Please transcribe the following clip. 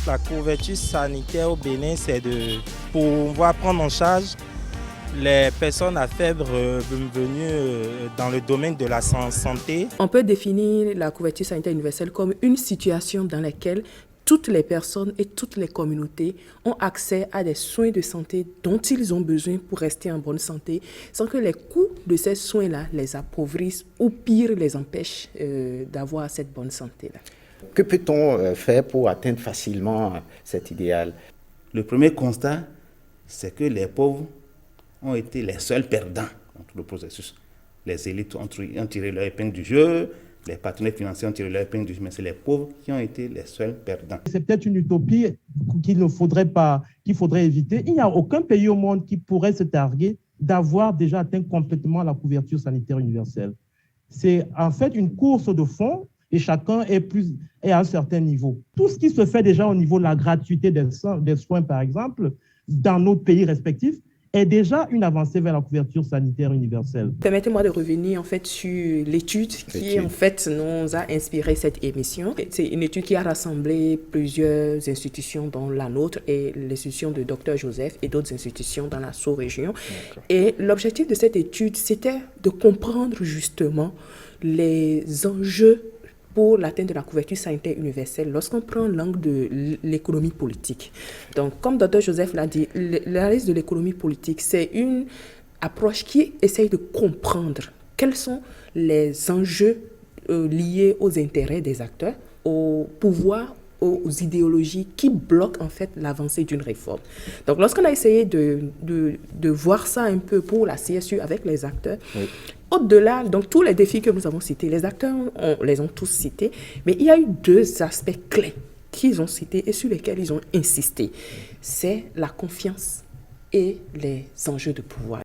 La couverture sanitaire au Bénin, c'est de pouvoir prendre en charge les personnes à faible revenu dans le domaine de la santé. On peut définir la couverture sanitaire universelle comme une situation dans laquelle toutes les personnes et toutes les communautés ont accès à des soins de santé dont ils ont besoin pour rester en bonne santé, sans que les coûts de ces soins-là les appauvrissent ou pire les empêchent d'avoir cette bonne santé-là. Que peut-on faire pour atteindre facilement cet idéal? Le premier constat, c'est que les pauvres ont été les seuls perdants dans tout le processus. Les élites ont tiré leur épingle du jeu, les partenaires financiers ont tiré leur épingle du jeu, mais c'est les pauvres qui ont été les seuls perdants. C'est peut-être une utopie qu'il faudrait éviter. Il n'y a aucun pays au monde qui pourrait se targuer d'avoir déjà atteint complètement la couverture sanitaire universelle. C'est en fait une course de fond et chacun est à un certain niveau. Tout ce qui se fait déjà au niveau de la gratuité des soins, par exemple, dans nos pays respectifs, est déjà une avancée vers la couverture sanitaire universelle. Permettez-moi de revenir en fait sur l'étude qui en fait nous a inspiré cette émission. C'est une étude qui a rassemblé plusieurs institutions dont la nôtre et l'institution de Dr Joseph et d'autres institutions dans la sous-région. Et l'objectif de cette étude, c'était de comprendre justement les enjeux pour l'atteinte de la couverture sanitaire universelle lorsqu'on prend l'angle de l'économie politique. Donc, comme Dr Joseph l'a dit, l'analyse de l'économie politique, c'est une approche qui essaye de comprendre quels sont les enjeux liés aux intérêts des acteurs, au pouvoir, aux idéologies qui bloquent en fait l'avancée d'une réforme. Donc, lorsqu'on a essayé de voir ça un peu pour la CSU avec les acteurs, au-delà, donc tous les défis que nous avons cités, les acteurs les ont tous cités, mais il y a eu deux aspects clés qu'ils ont cités et sur lesquels ils ont insisté. C'est la confiance et les enjeux de pouvoir.